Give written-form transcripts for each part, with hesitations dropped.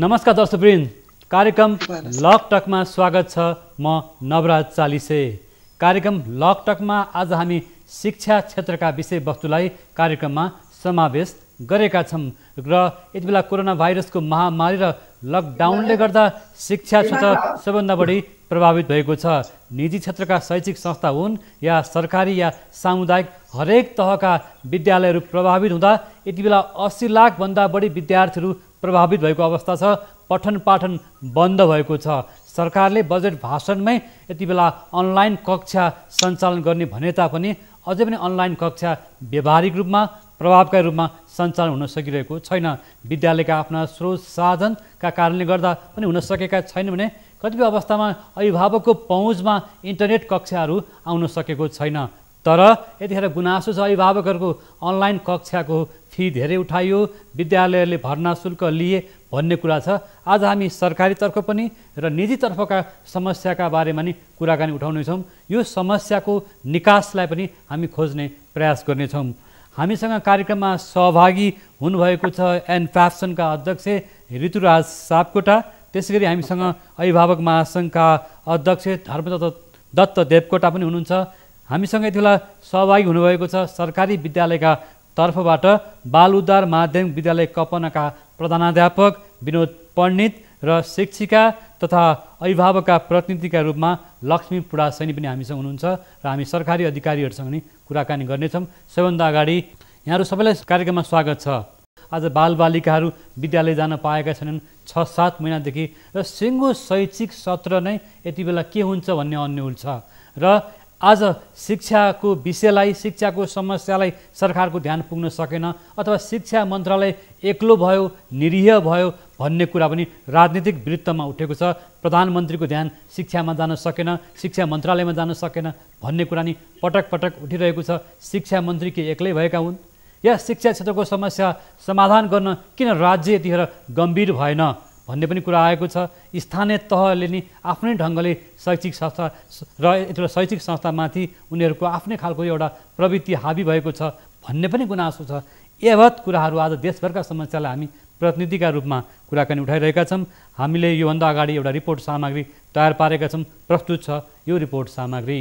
नमस्कार दर्शकवृन्द, कार्यक्रम लकटकमा स्वागत छ। म नवराज चालिसे। कार्यक्रम लकटकमा आज हामी शिक्षा क्षेत्रका विषयवस्तुलाई कार्यक्रममा समावेश गरेका छौँ र यति बेला कोरोना भाइरसको महामारी र लकडाउनले गर्दा शिक्षा क्षेत्र सबभन्दा बढी प्रभावित भएको छ। निजी क्षेत्रका शैक्षिक संस्था हुन् या सरकारी या सामुदायिक, हरेक तहका विद्यालयहरू प्रभावित हुँदा यति बेला 80 लाखभन्दा बढी विद्यार्थीहरू प्रभावित भएको अवस्था छ। पठन पाठन बन्द भएको छ। सरकारले बजेट भाषणमै यति बेला अनलाइन कक्षा सञ्चालन गर्ने भने तापनि अझै पनि अनलाइन कक्षा व्यावहारिक रूपमा प्रभावकारी रूपमा सञ्चालन हुन सकिरहेको छैन। विद्यालयका आफ्ना स्रोत साधनका कारणले गर्दा पनि हुन सकेका छैन भने कतिपय अवस्थामा अभिभावकको पहुँचमा इन्टरनेट कक्षाहरू आउन सकेको छैन। तर यतिखेर गुनासो छ अभिभावकहरूको, अनलाइन कक्षाको फी धेरै उठाइयो, विद्यालयले भर्ना शुल्क लिए भन्ने कुरा छ। आज हामी सरकारीतर्फ पनि र निजीतर्फका समस्याका बारेमा नि कुराकानी उठाउनेछौँ। यो समस्याको निकासलाई पनि हामी खोज्ने प्रयास गर्नेछौँ। हामीसँग कार्यक्रममा सहभागी हुनुभएको छ एनफ्याप्सनका अध्यक्ष ऋतुराज सापकोटा, त्यसै गरी हामीसँग अभिभावक महासङ्घका अध्यक्ष धर्मदत्त देवकोटा पनि हुनुहुन्छ। हामीसँग यति बेला सहभागी हुनुभएको छ सरकारी विद्यालयका तर्फबाट बाल उद्धार माध्यमिक विद्यालय कपनाका प्रधानाध्यापक विनोद पण्डित र शिक्षिका तथा अभिभावकका प्रतिनिधिका रूपमा लक्ष्मी पुडासैनी पनि हामीसँग हुनुहुन्छ र हामी सरकारी अधिकारीहरूसँग नि कुराकानी गर्नेछौँ। सबैभन्दा अगाडि यहाँहरू सबैलाई कार्यक्रममा स्वागत छ। आज बालबालिकाहरू विद्यालय जान पाएका छैनन् 6-7 महिनादेखि र सिङ्गो शैक्षिक सत्र नै यति बेला के हुन्छ भन्ने अन्यल छ र आज शिक्षाको विषयलाई, शिक्षाको समस्यालाई सरकारको ध्यान पुग्न सकेन अथवा शिक्षा मन्त्रालय एक्लो भयो, निरीह भयो भन्ने कुरा पनि राजनीतिक वृत्तमा उठेको छ। प्रधानमन्त्रीको ध्यान शिक्षामा जान सकेन, शिक्षा मन्त्रालयमा जान सकेन भन्ने कुरा नि पटक पटक उठिरहेको छ। शिक्षा मन्त्री के एक्लै भएका हुन् या शिक्षा क्षेत्रको समस्या समाधान गर्न किन राज्य यतिखेर गम्भीर भएन भन्ने पनि कुरा आएको छ। स्थानीय तहले नि आफ्नै ढङ्गले शैक्षिक संस्था र यति शैक्षिक संस्थामाथि उनीहरूको आफ्नै खालको एउटा प्रवृत्ति हाबी भएको छ भन्ने पनि गुनासो छ। यवत कुराहरू आज देशभरका समस्यालाई हामी प्रतिनिधिका रूपमा कुराकानी उठाइरहेका छौँ। हामीले योभन्दा अगाडि एउटा रिपोर्ट सामग्री तयार पारेका छौँ, प्रस्तुत छ यो रिपोर्ट सामग्री।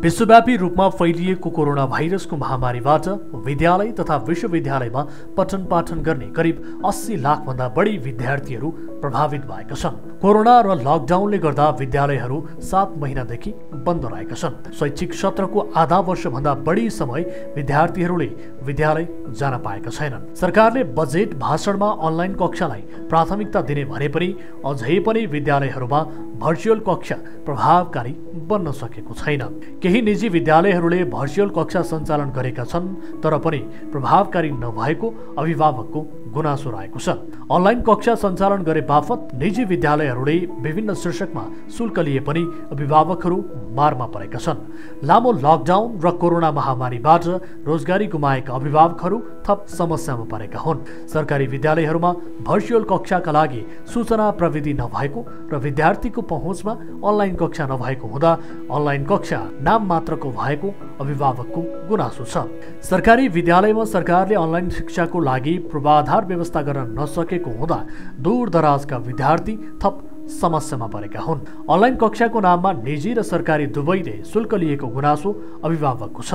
विश्वव्यापी रूपमा फैलिएको कोरोना भाइरसको महामारीबाट विद्यालय तथा विश्वविद्यालयमा पठन पाठन गर्ने करिब 80 लाखभन्दा बढी विद्यार्थीहरू प्रभावित भएका छन्। कोरोना र लकडाउनले गर्दा विद्यालयहरू 7 महिनादेखि बन्द रहेका छन्। शैक्षिक सत्रको आधा वर्षभन्दा बढी समय विद्यार्थीहरूले विद्यालय जान पाएका छैनन्। सरकारले बजेट भाषणमा अनलाइन कक्षालाई प्राथमिकता दिने भने पनि अझै पनि विद्यालयहरूमा भर्चुअल कक्षा प्रभावकारी बन्न सकेको छैन। केही निजी विद्यालयहरूले भर्चुअल कक्षा सञ्चालन गरेका छन्, तर पनि प्रभावकारी नभएको अभिभावकको गुनासो रहेको छ। अनलाइन कक्षा सञ्चालन गरे बापत निजी विद्यालयहरूले विभिन्न शीर्षकमा शुल्क लिए पनि अभिभावकहरू मारमा परेका छन्। लामो लकडाउन र कोरोना महामारीबाट रोजगारी गुमाएका अभिभावकहरू थप समस्यामा परेका हुन्। सरकारी विद्यालयहरूमा भर्चुअल कक्षाका लागि सूचना प्रविधि नभएको र विद्यार्थीको पहुँचमा अनलाइन कक्षा नभएको हुँदा अनलाइन कक्षा नाम मात्रको भएको अभिभावकको गुनासो छ। सरकारी विद्यालयमा सरकारले अनलाइन शिक्षाको लागि पूर्वाधार व्यवस्था गर्न नसकेको हुँदा दूरदराजका विद्यार्थी थप समस्यामा परेका हुन्। अनलाइन कक्षाको नाममा निजी र सरकारी दुवैले शुल्क लिएको गुनासो अभिभावकको छ।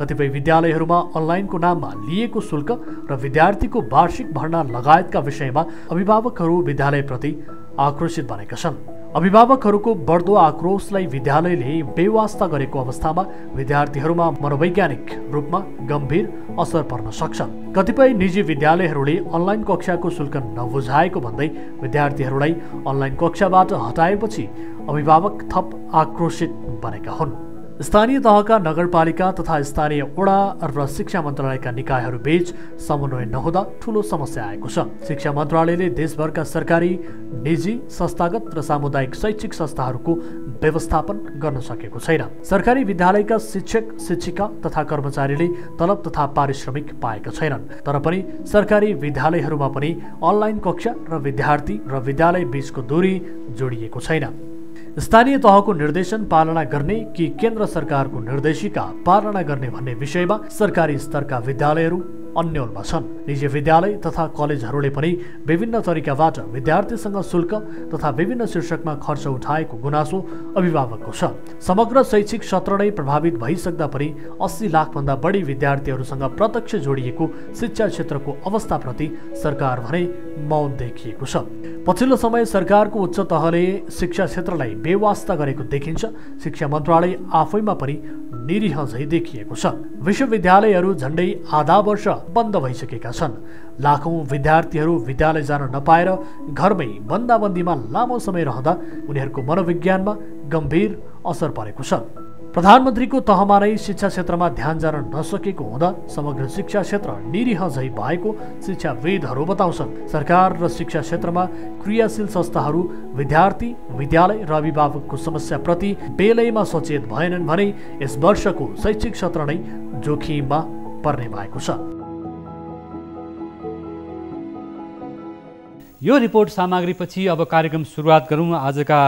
कतिपय विद्यालयहरूमा अनलाइनको नाममा लिएको शुल्क र विद्यार्थीको वार्षिक भर्ना लगायतका विषयमा अभिभावकहरू विद्यालयप्रति आक्रोशित बनेका छन्। अभिभावकहरूको बढ्दो आक्रोशलाई विद्यालयले बेवास्ता गरेको अवस्थामा विद्यार्थीहरूमा मनोवैज्ञानिक रूपमा गम्भीर असर पर्न सक्छ। कतिपय निजी विद्यालयहरूले अनलाइन कक्षाको शुल्क नबुझाएको भन्दै विद्यार्थीहरूलाई अनलाइन कक्षाबाट हटाएपछि अभिभावक थप आक्रोशित बनेका हुन्। स्थानीय तहका नगरपालिका तथा स्थानीय वडा र शिक्षा मन्त्रालयका निकायहरू बीच समन्वय नहुँदा ठूलो समस्या आएको छ। शिक्षा मन्त्रालयले देशभरका सरकारी, निजी, संस्थागत र सामुदायिक शैक्षिक संस्थाहरूको व्यवस्थापन गर्न सकेको छैन। सरकारी विद्यालयका शिक्षक, शिक्षिका तथा कर्मचारीले तलब तथा पारिश्रमिक पाएका छैनन्। तर पनि सरकारी विद्यालयहरूमा पनि अनलाइन कक्षा र विद्यार्थी र विद्यालय बीचको दूरी जोडिएको छैन। स्थानीय तहको निर्देशन पालना गर्ने कि केन्द्र सरकारको निर्देशिका पालना गर्ने भन्ने विषयमा सरकारी स्तरका विद्यालयहरू अन्यलमा छन्। निजी विद्यालय तथा कलेजहरूले पनि विभिन्न तरिकाबाट विद्यार्थीसँग शुल्क तथा विभिन्न शीर्षकमा खर्च उठाएको गुनासो अभिभावकको छ। समग्र शैक्षिक सत्र नै प्रभावित भइसक्दा पनि 80 लाखभन्दा बढी विद्यार्थीहरूसँग प्रत्यक्ष जोडिएको शिक्षा क्षेत्रको अवस्थाप्रति सरकार भने मौन देखिएको छ। पछिल्लो समय सरकारको उच्च तहले शिक्षा क्षेत्रलाई बेवास्ता गरेको देखिन्छ। शिक्षा मन्त्रालय आफैमा पनि निरीह झै देखिएको छ। विश्वविद्यालयहरू झन्डै आधा वर्ष बन्द भइसकेका छन्। लाखौं विद्यार्थीहरू विद्यालय जान नपाएर घरमै बन्दाबन्दीमा लामो समय रहँदा उनीहरूको मनोविज्ञानमा गम्भीर असर परेको छ। प्रधानमन्त्रीको तहमा नै शिक्षा क्षेत्रमा ध्यान जान नसकेको हुँदा समग्र शिक्षा क्षेत्र निरीह झै भएको शिक्षाविदहरू बताउँछन्। सरकार र शिक्षा क्षेत्रमा क्रियाशील संस्थाहरू विद्यार्थी, विद्यालय र अभिभावकको समस्याप्रति बेलैमा सचेत भएनन् भने यस वर्षको शैक्षिक सत्र नै जोखिममा पर्ने भएको छ। यो रिपोर्ट सामग्रीपछि अब कार्यक्रम सुरुवात गरौँ। आजका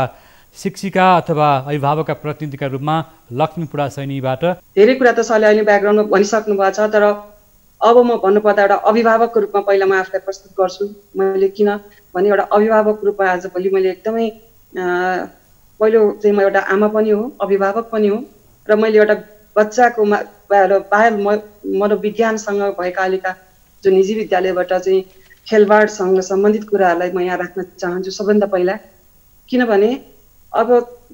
शिक्षिका अथवा अभिभावकका प्रतिनिधिका रूपमा लक्ष्मी पुडासैनीबाट। धेरै कुरा त सरले अहिले ब्याकग्राउन्डमा भनिसक्नु भएको छ, तर अब म भन्नुपर्दा एउटा अभिभावकको रूपमा पहिला म आफूलाई प्रस्तुत गर्छु। मैले किनभने एउटा अभिभावकको रूपमा आजभोलि मैले एकदमै पहिलो चाहिँ म एउटा आमा पनि हो, अभिभावक पनि हो, र मैले एउटा बच्चाको बाल मनोविज्ञानसँग भएका अहिलेका जो निजी विद्यालयबाट चाहिँ खेलबाडसँग सम्बन्धित कुराहरूलाई म यहाँ राख्न चाहन्छु सबभन्दा पहिला। किनभने अब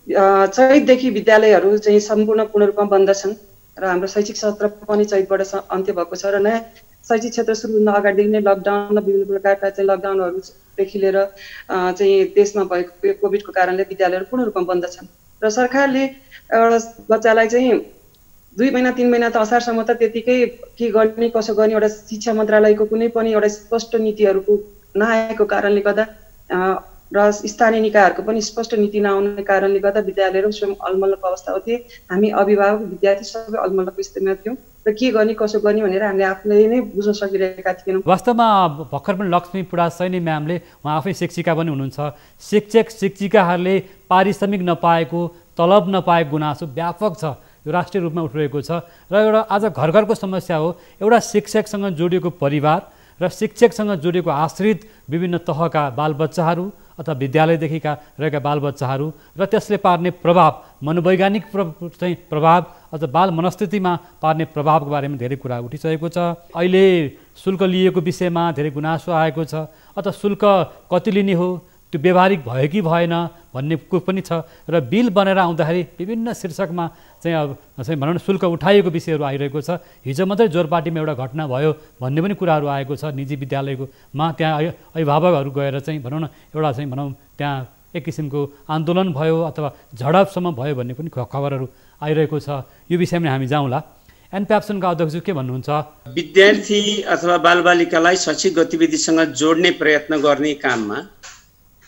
चैतदेखि विद्यालयहरू चाहिँ सम्पूर्ण पूर्ण रूपमा बन्द छन् र हाम्रो शैक्षिक सत्र पनि चैतबाट अन्त्य भएको छ र नयाँ शैक्षिक क्षेत्र सुरु हुन अगाडिदेखि नै लकडाउन र विभिन्न प्रकारका चाहिँ लकडाउनहरूदेखि लिएर चाहिँ देशमा भएको कोभिडको कारणले विद्यालयहरू पूर्ण रूपमा बन्द छन् र सरकारले एउटा बच्चालाई चाहिँ 2 महिना 3 महिना त असारसम्म त त्यतिकै के गर्ने कसो गर्ने एउटा शिक्षा मन्त्रालयको कुनै पनि एउटा स्पष्ट नीतिहरूको नआएको कारणले गर्दा र स्थानीय निकायहरूको पनि स्पष्ट नीति नआउने कारणले गर्दा विद्यालयहरू स्वयं अलमल्लको अवस्था हो। हामी अभिभावक विद्यार्थी सबै अलमल्लको स्थितिमा थियौँ र के गर्ने कसो गर्ने भनेर हामीले आफूले नै बुझ्न सकिरहेका थिएनौँ। वास्तवमा भर्खर पनि लक्ष्मी पुडासैनी म्यामले उहाँ आफै शिक्षिका पनि हुनुहुन्छ। शिक्षक शिक्षिकाहरूले पारिश्रमिक नपाएको, तलब नपाएको गुनासो व्यापक छ, यो राष्ट्रिय रूपमा उठिरहेको छ र एउटा आज घर घरको समस्या हो। एउटा शिक्षकसँग जोडिएको परिवार र शिक्षकसँग जोडिएको आश्रित विभिन्न तहका बालबच्चाहरू अथवा विद्यालयदेखिका रहेका बालबच्चाहरू र त्यसले पार्ने प्रभाव, मनोवैज्ञानिक चाहिँ प्रभाव अथवा बाल मनस्थितिमा पार्ने प्रभावको बारेमा धेरै कुरा उठिसकेको छ। अहिले शुल्क लिएको विषयमा धेरै गुनासो आएको छ, अथवा शुल्क कति लिने हो, त्यो व्यवहारिक भयो कि भएन भन्ने कुरो पनि छ र बिल बनेर आउँदाखेरि विभिन्न शीर्षकमा चाहिँ अब चाहिँ भनौँ न शुल्क उठाइएको विषयहरू आइरहेको छ। हिजो मात्रै जोरपाटीमा एउटा घटना भयो भन्ने पनि कुराहरू आएको छ। निजी विद्यालयकोमा त्यहाँ अभिभावकहरू गएर चाहिँ भनौँ न एउटा चाहिँ भनौँ त्यहाँ एक किसिमको आन्दोलन भयो अथवा झडपसम्म भयो भन्ने पनि खबरहरू आइरहेको छ। यो विषयमा हामी जाउँला। एनप्याप्सनका अध्यक्ष के भन्नुहुन्छ? विद्यार्थी अथवा बालबालिकालाई शैक्षिक गतिविधिसँग जोड्ने प्रयत्न गर्ने काममा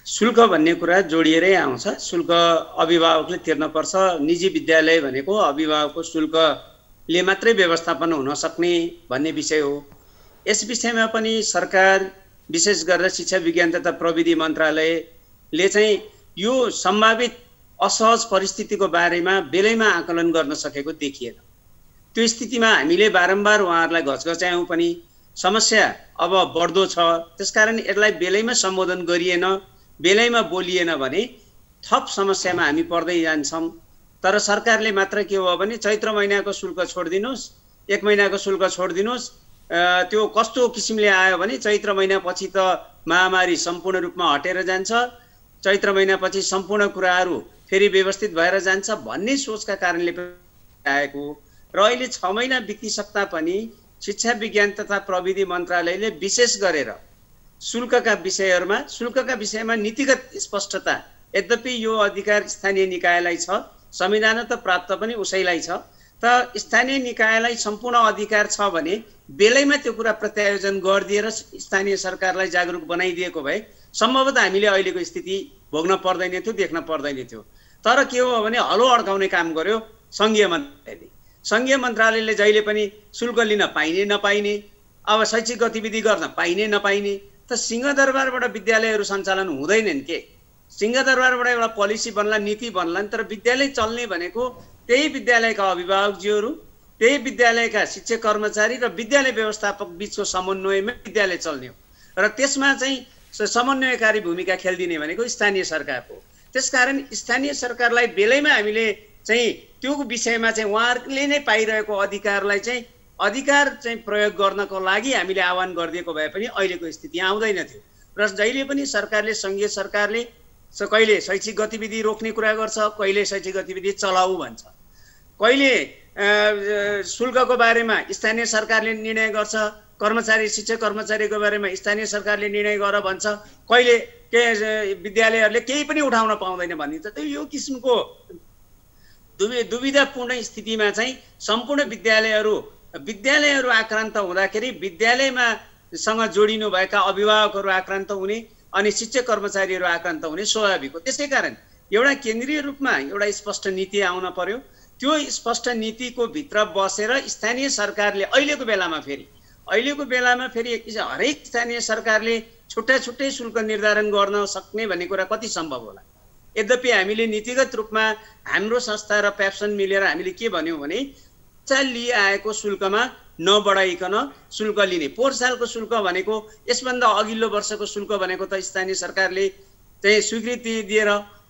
शुल्क भन्ने कुरा जोडिएरै आउँछ। शुल्क अभिभावकले तिर्नुपर्छ। निजी विद्यालय भनेको अभिभावकको शुल्कले मात्रै व्यवस्थापन हुन सक्ने भन्ने विषय हो। यस विषयमा पनि सरकार विशेष गरेर शिक्षा विज्ञान तथा प्रविधि मन्त्रालयले चाहिँ यो सम्भावित असहज परिस्थितिको बारेमा बेलैमा आकलन गर्न सकेको देखिएन। त्यो स्थितिमा हामीले बारम्बार उहाँहरूलाई घचघच्यायौँ पनि समस्या अब बढ्दो छ, त्यसकारण यसलाई बेलैमा सम्बोधन गरिएन, बेलैमा बोलिएन भने थप समस्यामा हामी पर्दै जान्छौँ। तर सरकारले मात्र के हो भने चैत्र महिनाको शुल्क छोडिदिनुहोस्, 1 महिनाको शुल्क छोडिदिनुहोस्, त्यो कस्तो किसिमले आयो भने चैत्र महिनापछि त महामारी सम्पूर्ण रूपमा हटेर जान्छ, चैत्र महिनापछि सम्पूर्ण कुराहरू फेरि व्यवस्थित भएर जान्छ भन्ने सोचका कारणले आएको र अहिले 6 महिना बितिसक्दा पनि शिक्षा विज्ञान तथा प्रविधि मन्त्रालयले विशेष गरेर शुल्कका विषयमा नीतिगत स्पष्टता, यद्यपि यो अधिकार स्थानीय निकायलाई छ, संविधान त प्राप्त पनि उसैलाई छ, त स्थानीय निकायलाई सम्पूर्ण अधिकार छ भने बेलैमा त्यो कुरा प्रत्यायोजन गरिदिएर स्थानीय सरकारलाई जागरुक बनाइदिएको भए सम्भवतः हामीले अहिलेको स्थिति भोग्न पर्दैन थियो, देख्न पर्दैन थियो। तर के हो भने हलो अड्काउने काम गर्यो सङ्घीय मन्त्रालयले। सङ्घीय मन्त्रालयले जहिले पनि शुल्क लिन पाइने नपाइने, अब शैक्षिक गतिविधि गर्न पाइने नपाइने, त सिंहदरबारबाट विद्यालयहरू सञ्चालन हुँदैनन् के? सिंहदरबारबाट एउटा पोलिसी बन्ला, नीति बन्ला, तर विद्यालय चल्ने भनेको त्यही विद्यालयका अभिभावकज्यूहरू त्यही विद्यालयका शिक्षक कर्मचारी र विद्यालय व्यवस्थापक बीचको समन्वयमै विद्यालय चल्ने हो र त्यसमा चाहिँ समन्वयकारी भूमिका खेलिदिने भनेको स्थानीय सरकारको। त्यसकारण स्थानीय सरकारलाई बेलैमा हामीले चाहिँ त्यो विषयमा चाहिँ उहाँहरूले नै पाइरहेको अधिकारलाई चाहिँ अधिकार चाहिँ प्रयोग गर्नको लागि हामीले आह्वान गरिदिएको भए पनि अहिलेको स्थिति आउँदैन थियो। र जहिले पनि सरकारले सङ्घीय सरकारले कहिले शैक्षिक गतिविधि रोक्ने कुरा गर्छ, कहिले शैक्षिक गतिविधि चलाऊ भन्छ, कहिले शुल्कको बारेमा स्थानीय सरकारले निर्णय गर्छ, कर्मचारी शिक्षक कर्मचारीको बारेमा स्थानीय सरकारले निर्णय गर भन्छ, कहिले के विद्यालयहरूले केही पनि उठाउन पाउँदैन भनिन्छ। त यो किसिमको दुविधापूर्ण स्थितिमा चाहिँ सम्पूर्ण विद्यालयहरू आक्रान्त हुँदाखेरि विद्यालयमा सँग जोडिनु भएका अभिभावकहरू आक्रान्त हुने अनि शिक्षक कर्मचारीहरू आक्रान्त हुने स्वाभाविक हो। त्यसै कारण एउटा केन्द्रीय रूपमा एउटा स्पष्ट नीति आउन पर्यो। त्यो स्पष्ट नीतिको भित्र बसेर स्थानीय सरकारले अहिलेको बेलामा फेरि हरेक स्थानीय सरकारले छुट्टा छुट्टै शुल्क निर्धारण गर्न सक्ने भन्ने कुरा कति सम्भव होला। यद्यपि हामीले नीतिगत रूपमा हाम्रो संस्था र प्याप्सन मिलेर हामीले के भन्यौँ भने लिआएको शुल्कमा नबढाइकन शुल्क लिने। पोहोर सालको शुल्क भनेको यसभन्दा अघिल्लो वर्षको शुल्क भनेको त स्थानीय सरकारले चाहिँ स्वीकृति दिएर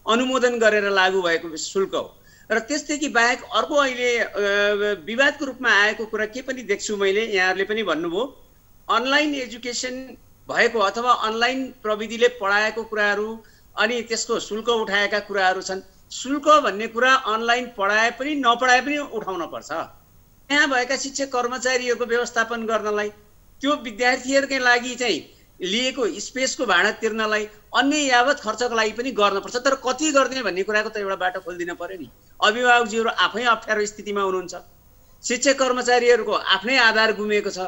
अनुमोदन गरेर लागू भएको शुल्क हो। र त्यसदेखि बाहेक अर्को अहिले विवादको रूपमा आएको कुरा के पनि देख्छु मैले, यहाँहरूले पनि भन्नुभयो, अनलाइन एजुकेसन भएको अथवा अनलाइन प्रविधिले पढाएको कुराहरू अनि त्यसको शुल्क उठाएका कुराहरू छन्। शुल्क भन्ने कुरा अनलाइन पढाए पनि नपढाए पनि उठाउन पर्छ। यहाँ भएका शिक्षक कर्मचारीहरूको व्यवस्थापन गर्नलाई, त्यो विद्यार्थीहरूकै लागि चाहिँ लिएको स्पेसको भाडा तिर्नलाई, अन्य यावत खर्चको लागि पनि गर्नुपर्छ। तर कति गर्ने भन्ने कुराको त एउटा बाटो खोलिदिन पर्यो नि। अभिभावकजीहरू आफै अप्ठ्यारो स्थितिमा हुनुहुन्छ, शिक्षक कर्मचारीहरूको आफ्नै आधार गुमेको छ,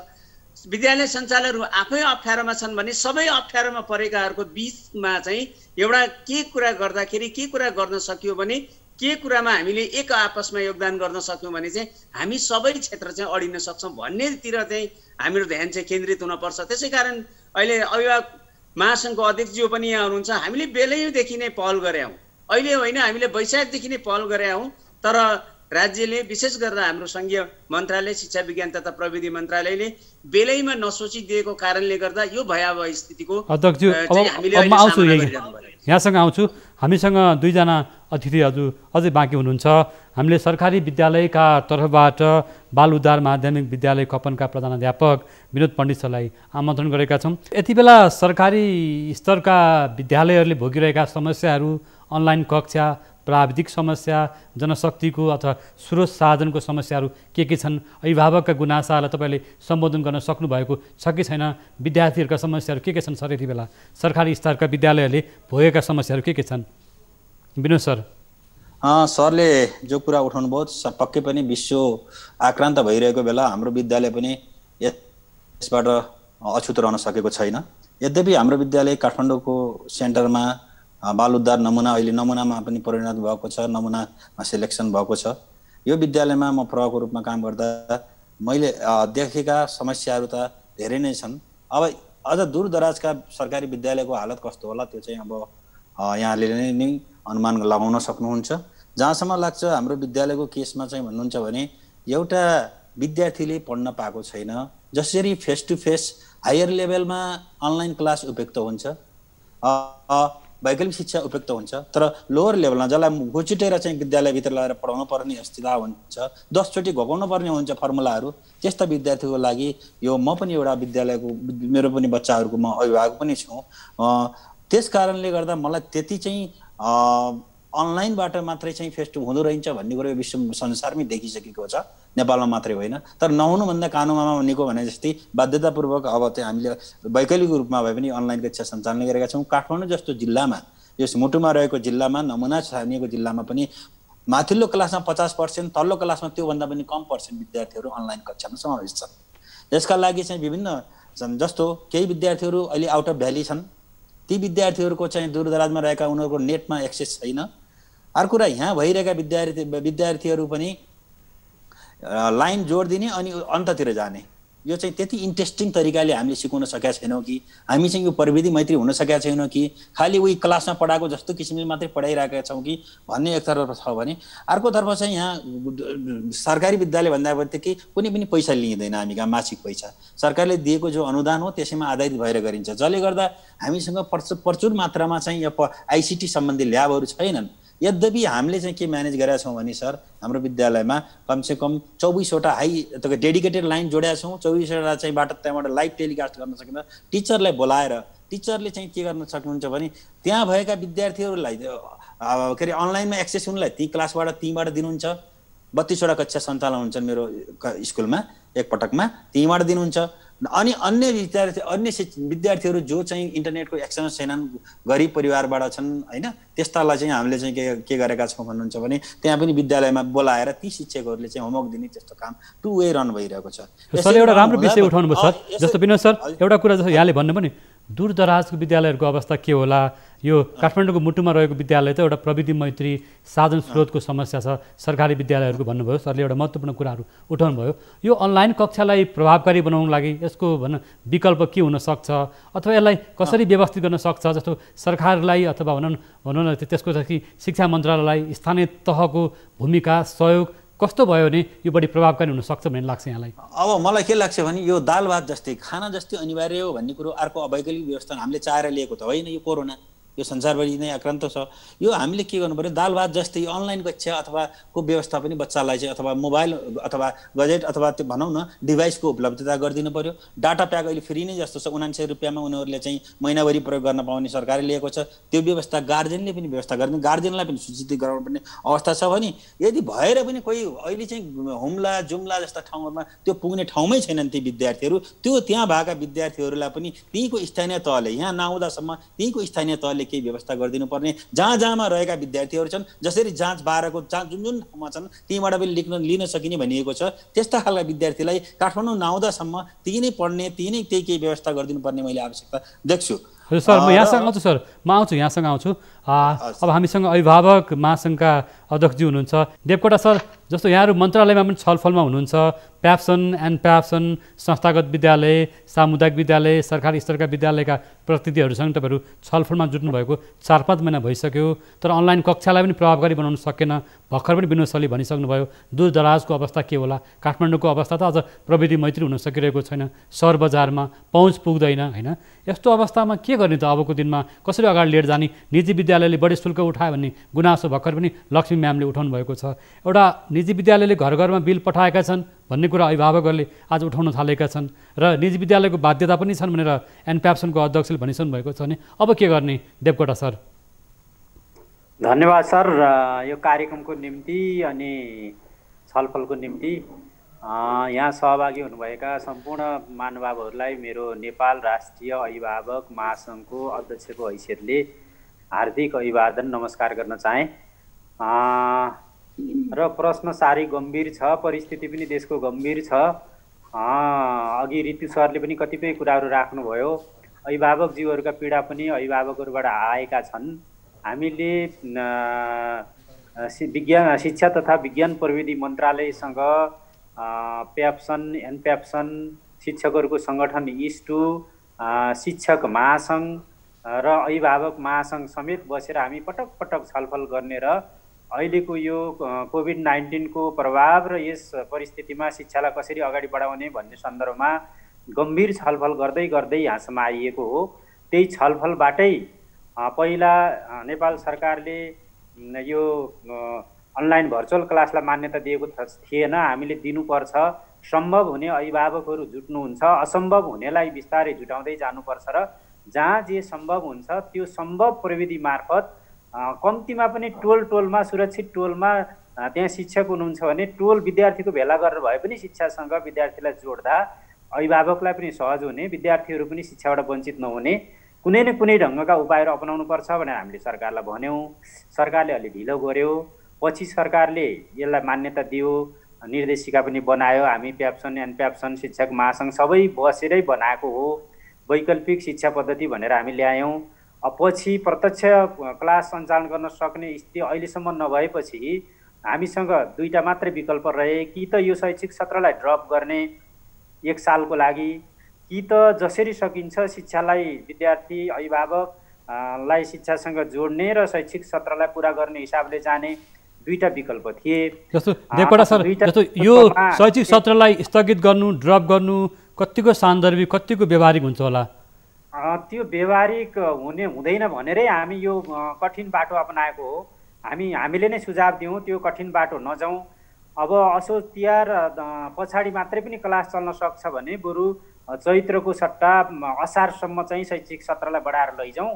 विद्यालय सञ्चालकहरू आफै अप्ठ्यारोमा छन् भने सबै अप्ठ्यारोमा परेकाहरूको बिचमा चाहिँ एउटा के कुरा गर्दाखेरि के कुरा गर्न सकियो भने, के कुरामा हामीले एक आपसमा योगदान गर्न सक्यौँ भने चाहिँ हामी सबै क्षेत्र चाहिँ अडिन सक्छौँ भन्नेतिर चाहिँ हाम्रो ध्यान चाहिँ केन्द्रित हुनपर्छ। त्यसै कारण अहिले अभिभावक महासङ्घको अध्यक्षज्यू पनि यहाँ हुनुहुन्छ। हामीले बेलैदेखि नै पहल गरे हौँ, अहिले होइन हामीले वैशाखदेखि नै पहल गरे हौँ। तर राज्यले विशेष गरेर हाम्रो सङ्घीय मन्त्रालय शिक्षा विज्ञान तथा प्रविधि मन्त्रालयले बेलैमा नसोचिदिएको कारणले गर्दा यो भयावह स्थितिको अध्यक्षज्यू यहाँसँग आउँछु। हामीसँग दुईजना अतिथि अझै बाँकी हुनुहुन्छ। हामीले सरकारी विद्यालयका तर्फबाट बाल उद्धार माध्यमिक विद्यालय कपनका प्रधानाध्यापक विनोद पण्डित सरलाई आमन्त्रण गरेका छौँ। यति बेला सरकारी स्तरका विद्यालयहरूले भोगिरहेका समस्याहरू, अनलाइन कक्षा, प्राविधिक समस्या, जनशक्तिको अथवा स्रोत साधनको समस्याहरू के छन्, अभिभावकका गुनासालाई तपाईँले सम्बोधन गर्न सक्नुभएको छ कि छैन, विद्यार्थीहरूका समस्याहरू के छन् सर, यति बेला सरकारी स्तरका विद्यालयहरूले भोगेका समस्याहरू के छन्? विनोद सर। सरले जो कुरा उठाउनु भयो पक्कै पनि विश्व आक्रान्त भइरहेको बेला हाम्रो विद्यालय पनि यसबाट अछुत रहन सकेको छैन। यद्यपि हाम्रो विद्यालय काठमाडौँको सेन्टरमा बाल उद्धार नमुना अहिले नमुनामा पनि परिणत भएको छ, नमुनामा सेलेक्सन भएको छ। यो विद्यालयमा म प्रभावको रूपमा काम गर्दा मैले देखेका समस्याहरू त धेरै नै छन्। अब अझ दूरदराजका सरकारी विद्यालयको हालत कस्तो होला त्यो चाहिँ अब यहाँले नै अनुमान लगाउन सक्नुहुन्छ। जहाँसम्म लाग्छ हाम्रो विद्यालयको केसमा चाहिँ भन्नुहुन्छ भने एउटा विद्यार्थीले पढ्न पाएको छैन। जसरी फेस टु फेस हायर लेभलमा अनलाइन क्लास उपयुक्त हुन्छ, वैकल्पिक शिक्षा उपयुक्त हुन्छ, तर लोवर लेभलमा जसलाई घुचिटेर चाहिँ विद्यालयभित्र लगाएर पढाउनु पर्ने स्थिति हुन्छ, 10 चोटि घोकाउनु पर्ने हुन्छ फर्मुलाहरू, त्यस्ता विद्यार्थीको लागि यो म पनि एउटा विद्यालयको मेरो पनि बच्चाहरूको म अभिभावक पनि छु। त्यस कारणले गर्दा मलाई त्यति चाहिँ अनलाइनबाट मात्रै चाहिँ फेस टु हुँदो रहन्छ भन्ने कुरो विश्व संसारमै देखिसकेको छ, नेपालमा मात्रै होइन। तर नहुनुभन्दा कानुनमा भनेको भने जस्तै बाध्यतापूर्वक अब चाहिँ हामीले वैकल्पिक रूपमा भए पनि अनलाइन कक्षा सञ्चालन गरेका छौँ। काठमाडौँ जस्तो जिल्लामा, यस मुटुमा रहेको जिल्लामा, नमुना छानिएको जिल्लामा पनि माथिल्लो क्लासमा 50%, तल्लो क्लासमा त्योभन्दा पनि कम पर्सेन्ट विद्यार्थीहरू अनलाइन कक्षामा समावेश छन्। यसका लागि चाहिँ विभिन्न जस्तो केही विद्यार्थीहरू अहिले आउट अफ भ्याली छन्, ती विद्यार्थीहरूको चाहिँ दूरदराजमा रहेका उनीहरूको नेटमा एक्सेस छैन। अर्को कुरा यहाँ भइरहेका विद्यार्थीहरू पनि लाइन जोडिदिने अनि अन्ततिर जाने, यो चाहिँ त्यति इन्ट्रेस्टिङ तरिकाले हामीले सिकाउन सकेका छैनौँ कि हामी चाहिँ यो प्रविधि मैत्री हुन सकेका छैनौँ कि खालि उही क्लासमा पढाएको जस्तो किसिमले मात्रै पढाइरहेका छौँ कि भन्ने एकतर्फ छ भने अर्कोतर्फ चाहिँ यहाँ सरकारी विद्यालय भन्दा बित्तिकै कुनै पनि पैसा लिइँदैन हामी कहाँ मासिक पैसा सरकारले दिएको जो अनुदान हो त्यसैमा आधारित भएर गरिन्छ जसले गर्दा हामीसँग प्रचुर मात्रामा चाहिँ यो आइसिटी सम्बन्धी ल्याबहरू छैनन् यद्यपि हामीले चाहिँ के म्यानेज गरेका छौँ भने सर हाम्रो विद्यालयमा कमसेकम 24वटा डेडिकेटेड लाइन जोडेका छौँ 24वटा चाहिँ त्यहाँबाट लाइभ टेलिकास्ट गर्न सकिन्छ टिचरलाई बोलाएर टिचरले चाहिँ के गर्न सक्नुहुन्छ भने त्यहाँ भएका विद्यार्थीहरूलाई के अरे अनलाइनमा एक्सेस हुनलाई त्यहीँबाट दिनुहुन्छ 32वटा कक्षा सञ्चालन हुन्छन् मेरो स्कुलमा एकपटकमा त्यहीँबाट दिनुहुन्छ अनि अन्य विद्यार्थीहरू जो चाहिँ इन्टरनेटको एक्सेस छैनन् गरिब परिवारबाट छन् हैन त्यस्तालाई चाहिँ हामीले चाहिँ के गरेका छौँ भन्नुहुन्छ भने त्यहाँ पनि विद्यालयमा बोलाएर ती शिक्षकहरूले चाहिँ होमवर्क दिने त्यस्तो काम टु वे रन भइरहेको छ सर एउटा राम्रो विषय उठाउनु भयो सर जस्तो विनोद सर एउटा कुरा जस्तो यहाँले भन्नु पनि दूरदराजको विद्यालयहरूको अवस्था के होला यो काठमाडौँको मुटुमा रहेको विद्यालय त एउटा प्रविधि मैत्री साधन स्रोतको समस्या छ सरकारी विद्यालयहरूको भन्नुभयो सरले एउटा महत्त्वपूर्ण कुराहरू उठाउनु भयो यो अनलाइन कक्षालाई प्रभावकारी बनाउनको लागि यसको विकल्प के हुन सक्छ अथवा यसलाई कसरी व्यवस्थित गर्न सक्छ जस्तो सरकारलाई अथवा भनौँ न त्यसको चाहिँ शिक्षा मन्त्रालयलाई स्थानीय तहको भूमिका सहयोग कस्तो भयो भने यो बढी प्रभावकारी हुन सक्छ भन्ने लाग्छ यहाँलाई अब मलाई के लाग्छ भने यो दाल भात जस्तै खाना जस्तै अनिवार्य हो भन्ने कुरो अर्को अवैकल्पिक व्यवस्था हामीले चाहेर लिएको त होइन यो कोरोना यो संसारभरि नै आक्रान्त छ यो हामीले के गर्नु पर्यो दाल भात जस्तै अनलाइन कक्षा अथवा को व्यवस्था पनि बच्चालाई चाहिँ अथवा मोबाइल अथवा गजेट अथवा त्यो भनौँ न डिभाइसको उपलब्धता गरिदिनु पर्यो डाटा प्याक अहिले फ्री नै जस्तो छ 99 रुपियाँमा उनीहरूले चाहिँ महिनाभरि प्रयोग गर्न पाउने सरकारले लिएको छ त्यो व्यवस्था गार्जेनले पनि व्यवस्था गरिदिनु गार्जेनलाई पनि सूचित गराउनुपर्ने अवस्था छ भने यदि भएर पनि कोही अहिले चाहिँ हुम्ला जुम्ला जस्ता ठाउँहरूमा त्यो पुग्ने ठाउँमै छैनन् ती विद्यार्थीहरू त्यो त्यहाँ भएका विद्यार्थीहरूलाई पनि त्यहीँको स्थानीय तहले यहाँ नआउँदासम्म त्यहीँको स्थानीय तहले केही व्यवस्था गरिदिनु पर्ने जहाँमा रहेका विद्यार्थीहरू छन् जसरी जाँच बाह्रको जुन ठाउँमा छन् त्यहीँबाट पनि लिन सकिने भनिएको छ त्यस्ता खालका विद्यार्थीलाई काठमाडौँ नआउँदासम्म त्यही नै पढ्ने त्यही केही व्यवस्था गरिदिनु पर्ने मैले आवश्यकता देख्छु हजुर सर म यहाँसँग आउँछु सर म आउँछु यहाँसँग आउँछु अब हामीसँग अभिभावक महासङ्घका अध्यक्षजी हुनुहुन्छ देवकोटा सर जस्तो यहाँहरू मन्त्रालयमा पनि छलफलमा हुनुहुन्छ प्याप्सन एन्ड प्याप्सन संस्थागत विद्यालय सामुदायिक विद्यालय सरकारी स्तरका विद्यालयका प्रतिनिधिहरूसँग तपाईँहरू छलफलमा जुट्नु भएको 4-5 महिना भइसक्यो तर अनलाइन कक्षालाई पनि प्रभावकारी बनाउन सकेन भर्खर पनि विनोद सरले भनिसक्नुभयो दूरदराजको अवस्था के होला काठमाडौँको अवस्था त अझ प्रविधि मैत्री हुन सकिरहेको छैन सहर बजारमा पहुँच पुग्दैन हैन यस्तो अवस्थामा के गर्ने त अबको दिनमा कसरी अगाडि लिएर जाने निजी विद्यालयले बढी शुल्क उठायो भन्ने गुनासो भर्खर पनि लक्ष्मी म्यामले उठाउनु भएको छ एउटा निजी विद्यालयले घर घरमा बिल पठाएका छन् भन्ने कुरा अभिभावकहरूले आज उठाउन थालेका छन् र निजी विद्यालयको बाध्यता पनि छन् भनेर एनप्याप्सनको अध्यक्षले भनिसक्नु भएको छ भने अब के गर्ने देवकोटा सर धन्यवाद सर यो कार्यक्रमको निम्ति अनि छलफलको निम्ति यहाँ सहभागी हुनुभएका सम्पूर्ण महानुभावहरूलाई मेरो नेपाल राष्ट्रिय अभिभावक महासङ्घको अध्यक्षको हैसियतले हार्दिक अभिवादन नमस्कार गर्न चाहे र प्रश्न साह्रै गम्भीर छ परिस्थिति पनि देशको गम्भीर छ अघि ऋतु सरले पनि कतिपय कुराहरू राख्नुभयो अभिभावकज्यूहरूका पीडा पनि अभिभावकहरूबाट आएका छन् हामीले शिक्षा तथा विज्ञान प्रविधि मन्त्रालयसँग प्याप्सन एनप्याप्सन शिक्षकहरूको सङ्गठन इस्टु शिक्षक महासङ्घ र अभिभावक महासङ्घ समेत बसेर हामी पटक पटक छलफल गर्ने र अहिलेको यो कोभिड-19 को प्रभाव र यस परिस्थितिमा शिक्षालाई कसरी अगाडि बढाउने भन्ने सन्दर्भमा गम्भीर छलफल गर्दै गर्दै यहाँसम्म आइएको हो त्यही छलफलबाटै पहिला नेपाल सरकारले यो अनलाइन भर्चुअल क्लासलाई मान्यता दिएको थिएन हामीले दिनुपर्छ सम्भव हुने अभिभावकहरू जुट्नुहुन्छ असम्भव हुनेलाई बिस्तारै जुटाउँदै जानुपर्छ र जहाँ जे सम्भव हुन्छ त्यो सम्भव प्रविधि मार्फत कम्तीमा पनि टोलमा सुरक्षित टोलमा त्यहाँ शिक्षक हुनुहुन्छ भने टोल विद्यार्थीको भेला गरेर भए पनि शिक्षासँग विद्यार्थीलाई जोड्दा अभिभावकलाई पनि सहज हुने विद्यार्थीहरू पनि शिक्षाबाट वञ्चित नहुने कुनै न कुनै ढङ्गका उपायहरू अपनाउनुपर्छ भनेर हामीले सरकारलाई भन्यौँ सरकारले अलि ढिलो गर्यो पछि सरकारले यसलाई मान्यता दियो निर्देशिका पनि बनायो हामी प्याप्सन एनप्याप्सन शिक्षक महासङ्घ सबै बसेरै बनाएको हो वैकल्पिक शिक्षा पद्धति भनेर हामी ल्यायौँ पछि प्रत्यक्ष क्लास सञ्चालन गर्न सक्ने स्थिति अहिलेसम्म नभएपछि हामीसँग दुईटा मात्रै विकल्प रहे कि त यो शैक्षिक सत्रलाई ड्रप गर्ने 1 सालको लागि, कि त जसरी सकिन्छ शिक्षालाई विद्यार्थी अभिभावकलाई शिक्षासँग जोड्ने र शैक्षिक सत्रलाई पुरा गर्ने हिसाबले जाने दुईटा विकल्प थिए। जस्तो देवकोटा सर, जस्तो यो शैक्षिक सत्रलाई स्थगित गर्नु, ड्रप गर्नु कतिको सान्दर्भिक, कतिको व्यवहारिक हुन्छ होला? त्यो व्यवहारिक हुँदैन भनेरै हामी यो कठिन बाटो अपनाएको हो। हामीले नै सुझाव दियौँ त्यो कठिन बाटो नजाउँ। अब असोज तिहार पछाडि मात्रै पनि क्लास चल्न सक्छ भने बरु चैत्रको सट्टा असारसम्म चाहिँ शैक्षिक सत्रलाई बढाएर लैजाउँ,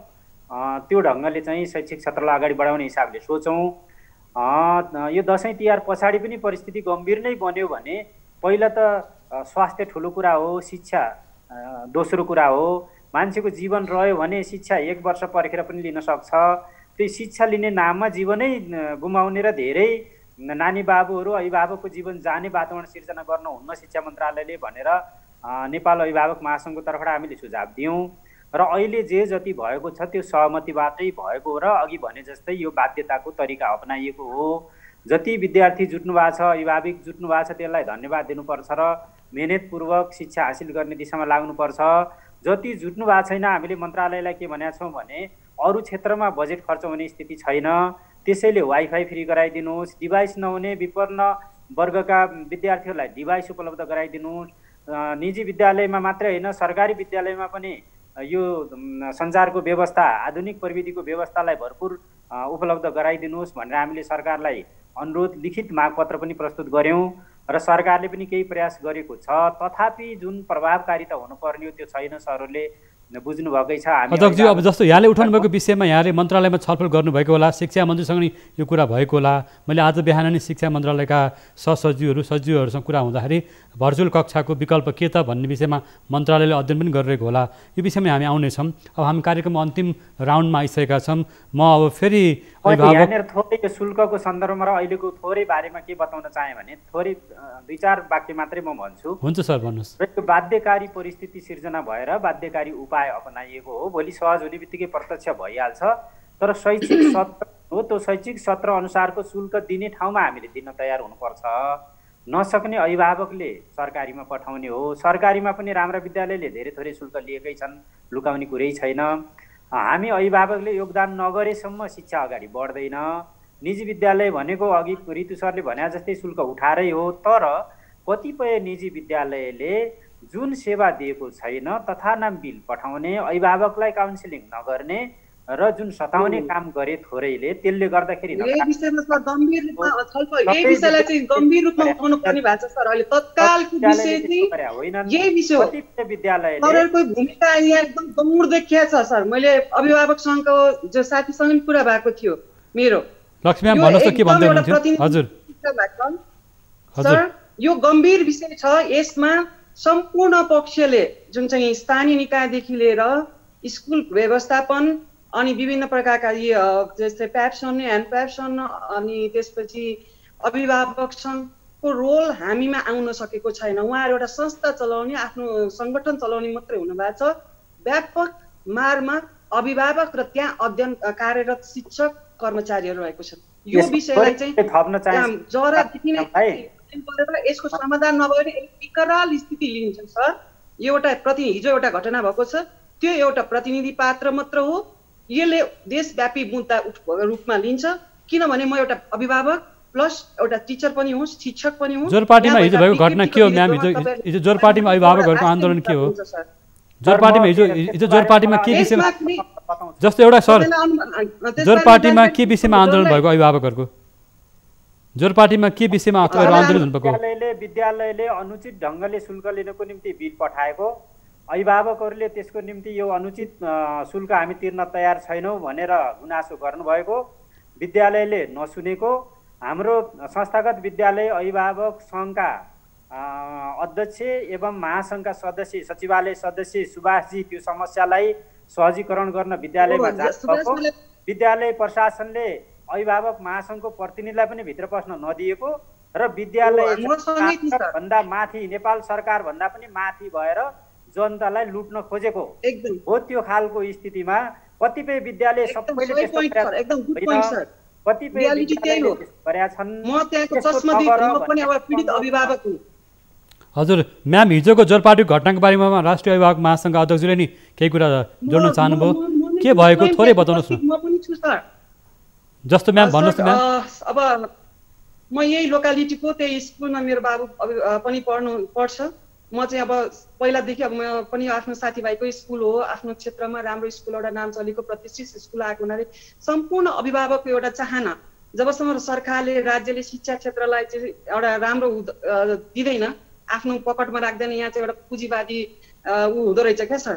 त्यो ढङ्गले चाहिँ शैक्षिक सत्रलाई अगाडि बढाउने हिसाबले सोचौँ। यो दसैँ तिहार पछाडि पनि परिस्थिति गम्भीर नै बन्यो भने पहिला त स्वास्थ्य ठुलो कुरा हो, शिक्षा दोस्रो कुरा हो। मान्छेको जीवन रह्यो भने शिक्षा 1 वर्ष पर्खेर पनि लिन सक्छ। त्यो शिक्षा लिने नाममा जीवनै गुमाउने र धेरै नानी बाबुहरू अभिभावकको जीवन जाने वातावरण सिर्जना गर्न हुन्न शिक्षा मन्त्रालयले भनेर नेपाल अभिभावक महासङ्घको तर्फबाट हामीले सुझाव दियौँ। र अहिले जे जति भएको छ त्यो सहमतिबाटै भएको र अघि भने जस्तै यो बाध्यताको तरिका अपनाइएको हो। जति विद्यार्थी जुट्नु भएको छ, अभिभावक जुट्नु भएको छ, त्यसलाई धन्यवाद दिनुपर्छ र मेहनतपूर्वक शिक्षा हासिल गर्ने दिशामा लाग्नुपर्छ। जति जुट्नु भएको छैन, हामीले मन्त्रालयलाई के भनेका छौँ भने अरू क्षेत्रमा बजेट खर्च हुने स्थिति छैन, त्यसैले वाइफाई फ्री गराइदिनुहोस्, डिभाइस नहुने विपन्न वर्गका विद्यार्थीहरूलाई डिभाइस उपलब्ध गराइदिनुहोस्। निजी विद्यालयमा मात्रै होइन, सरकारी विद्यालयमा पनि यो सञ्चारको व्यवस्था, आधुनिक प्रविधिको व्यवस्थालाई भरपुर उपलब्ध गराइदिनुहोस् भनेर हामीले सरकारलाई अनुरोध, लिखित मागपत्र पनि प्रस्तुत गऱ्यौँ र सरकारले पनि केही प्रयास गरेको छ। तथापि जुन प्रभावकारिता हुनुपर्ने हो त्यो छैन, सरहरूले बुझ्नु भएकै छ। अध्यक्षज्यू, अब जस्तो यहाँले उठाउनु भएको विषयमा यहाँले मन्त्रालयमा छलफल गर्नुभएको होला, शिक्षा मन्त्रीसँग नि यो कुरा भएको होला। मैले आज बिहान नै शिक्षा मन्त्रालयका सचिवहरूसँग कुरा हुँदाखेरि भर्चुअल कक्षाको विकल्प के त भन्ने विषयमा मन्त्रालयले अध्ययन पनि गरिरहेको होला। यो विषयमा हामी आउनेछौँ। अब हामी कार्यक्रमको अन्तिम राउन्डमा आइसकेका छौँ। म अब फेरि यहाँनिर थोरै शुल्कको सन्दर्भमा र अहिलेको थोरै बारेमा के बताउन चाहेँ भने थोरै 2-4 वाक्य मात्रै म भन्छु। हुन्छ सर, भन्नुहोस्। बाध्यकारी परिस्थिति सिर्जना भएर बाध्यकारी उपाय अपनाइएको हो। भोलि सहज हुने बित्तिकै प्रत्यक्ष भइहाल्छ, तर शैक्षिक सत्र हो, त्यो शैक्षिक सत्र अनुसारको शुल्क दिने ठाउँमा हामीले दिन तयार हुनुपर्छ। नसक्ने अभिभावकले सरकारीमा पठाउने हो। सरकारीमा पनि राम्रा विद्यालयले धेरै थोरै शुल्क लिएकै छन्, लुकाउने कुरै छैन। हामी अभिभावकले योगदान नगरेसम्म शिक्षा अगाडि बढ्दैन। निजी विद्यालय भनेको अघि ऋतु सरले भने जस्तै शुल्क उठाएरै हो, तर कतिपय निजी विद्यालयले जुन सेवा दिएको छैन तथा नाम बिल पठाउने, अभिभावकलाई काउन्सिलिङ नगर्ने र जुन सताउने काम गरे थोरैले, त्यसले गर्दाखेरि यही विषयमा सर गम्भीर रूपमा छलफल, यही विषयलाई चाहिँ गम्भीर रूपमा उठाउनु पर्ने भएको छ सर। अहिले तत्कालको विषय चाहिँ यही विषय हो। कतिपय विद्यालयले सरकारको भूमिका यहाँ एकदम गम्भीर देखिया छ सर। मैले अभिभावक सङ्घको जो साथीसँग पनि कुरा भएको थियो मेरो। लक्ष्मी म्याम, भन्नुहोस् त के भन्दै हुनुहुन्थ्यो? हजुर सर, यो गम्भीर विषय छ। यसमा सम्पूर्ण पक्षले जुन चाहिँ स्थानीय निकायदेखि लिएर स्कुल व्यवस्थापन अनि विभिन्न प्रकारका जस्तै प्याप्सन, एन्ड प्याप्सन, अनि त्यसपछि अभिभावक सङ्घको रोल हामीमा आउन सकेको छैन। उहाँहरू एउटा संस्था चलाउने, आफ्नो सङ्गठन चलाउने मात्रै हुनुभएको छ। व्यापक मारमा अभिभावक र त्यहाँ अध्ययन कार्यरत शिक्षक कर्मचारीहरू रहेको छ। यो विषयलाई चाहिँ जरादेखि नै गरेर यसको समाधान नभएर विकराल स्थिति लिन्छ सर। हिजो एउटा घटना भएको छ, त्यो एउटा प्रतिनिधि पात्र मात्र हो। यसले देशव्यापी मुद्दा रूपमा लिन्छ, किनभने म एउटा अभिभावक प्लस एउटा टिचर पनि हुँ, शिक्षक पनि हुँ। जोरपाटीमा हिजो भएको घटना के हो म्याम? हिजो जोरपाटीमा अभिभावकहरूको आन्दोलन के हो? जोरपाटीमा हिजो जोरपाटीमा के विषयमा, जस्तो एउटा सर, जोरपाटीमा के विषयमा आन्दोलन भएको अभिभावकहरूको? जोरपाटीमा के विषयमा आन्दोलन भएको? विद्यालयले अनुचित ढङ्गले शुल्क लिनको निम्ति बिल पठाएको, अभिभावकहरूले त्यसको निम्ति यो अनुचित शुल्क हामी तिर्न तयार छैनौँ भनेर गुनासो गर्नुभएको, विद्यालयले नसुनेको। हाम्रो संस्थागत विद्यालय अभिभावक सङ्घका अध्यक्ष एवं महासङ्घका सदस्य, सचिवालय सदस्य सुभाषजी त्यो समस्यालाई सहजीकरण गर्न विद्यालयमा जानुभएको। विद्यालय प्रशासनले अभिभावक महासङ्घको प्रतिनिधिलाई पनि भित्र पस्न नदिएको र विद्यालय भन्दा माथि, नेपाल सरकार भन्दा पनि माथि भएर जनतालाई लुट्न खोजेको हो। त्यो खालको स्थितिमा कतिपय विद्यालय सबैले हजुर म्याम, हिजोको जोरपाटी घटनाको बारेमा राष्ट्रिय अभिभावक महासङ्घ अध्यक्षले नि केही कुरा जोड्न चाहनुभयो, के भएको थोरै बताउनुहोस् न। म पनि छु सर। जस्तो म्याम भन्नुहोस् न। म्याम अब म यही लोकालिटीको त्यही स्कुलमा मेरो बाबु पनि पढ्छ। म चाहिँ अब पहिलादेखि अब म पनि आफ्नो साथीभाइको स्कुल हो, आफ्नो क्षेत्रमा राम्रो स्कुल, एउटा नाम चलेको प्रतिष्ठित स्कुल आएको हुनाले सम्पूर्ण अभिभावकको एउटा चाहना, जबसम्म सरकारले राज्यले शिक्षा क्षेत्रलाई चाहिँ एउटा राम्रो दिँदैन, आफ्नो पकडमा राख्दैन, यहाँ चाहिँ एउटा पुँजीवादी हुँदो रहेछ क्या सर।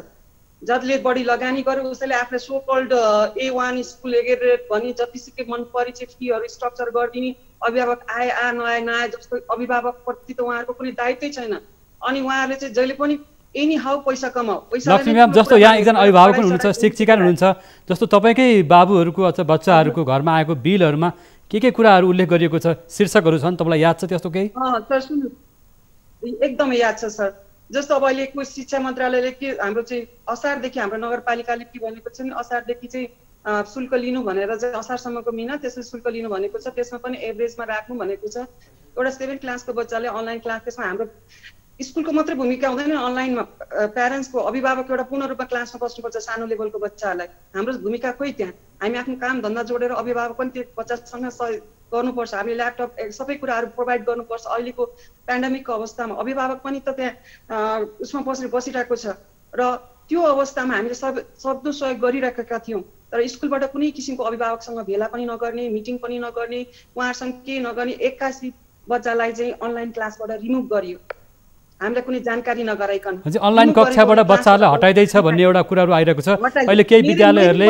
जसले बढी लगानी गर्यो उसैले आफूले so called A1 school agreed भनी जतिसुकै मन परिचय फीहरू स्ट्रक्चर गरिदिने, अभिभावक आए नआए नआए जस्तो अभिभावकप्रति त उहाँहरूको कुनै दायित्वै छैन। अनि उहाँहरूले चाहिँ जहिले पनि एनी हाउ पैसा कमाऊ, पैसा। लक्ष्मी म्याम, जस्तो यहाँ एकजना अभिभावक पनि हुनुहुन्छ, शिक्षिका पनि हुनुहुन्छ, जस्तो तपाईँकै बाबुहरूको अथवा बच्चाहरूको घरमा आएको बिलहरूमा के कुराहरू उल्लेख गरिएको छ, शीर्षकहरू छन्, तपाईँलाई याद छ त्यस्तो केही? सर सुन्नु, एकदमै याद छ सर। जस्तो अब अहिलेको शिक्षा मन्त्रालयले के हाम्रो चाहिँ असारदेखि हाम्रो नगरपालिकाले के भनेको छ भने असारदेखि चाहिँ शुल्क लिनु भनेर चाहिँ असारसम्मको महिना त्यसमा शुल्क लिनु भनेको छ। त्यसमा पनि एभरेजमा राख्नु भनेको छ। एउटा 7 क्लासको बच्चाले अनलाइन क्लास, त्यसमा हाम्रो स्कुलको मात्रै भूमिका हुँदैन, अनलाइनमा प्यारेन्ट्सको अभिभावक एउटा पूर्ण रूपमा क्लासमा बस्नुपर्छ सानो लेभलको बच्चाहरूलाई। हाम्रो भूमिका खोइ त्यहाँ, हामी आफ्नो काम धन्दा जोडेर अभिभावक पनि त्यो बच्चासँग सहयोग गर्नुपर्छ। हामीले ल्यापटप सबै कुराहरू प्रोभाइड गर्नुपर्छ। अहिलेको पेन्डेमिकको अवस्थामा अभिभावक पनि त त्यहाँ उसमा बसिरहेको छ र त्यो अवस्थामा हामीले सक्दो सहयोग गरिरहेका थियौँ। तर स्कुलबाट कुनै किसिमको अभिभावकसँग भेला पनि नगर्ने, मिटिङ पनि नगर्ने, उहाँहरूसँग केही नगर्ने, 81 बच्चालाई चाहिँ अनलाइन क्लासबाट रिमुभ गरियो, हामीलाई कुनै जानकारी नगराइकन। अनलाइन कक्षाबाट बच्चाहरूलाई हटाइदैछ भन्ने एउटा कुराहरू आइरहेको छ। अहिले केही विद्यालयहरूले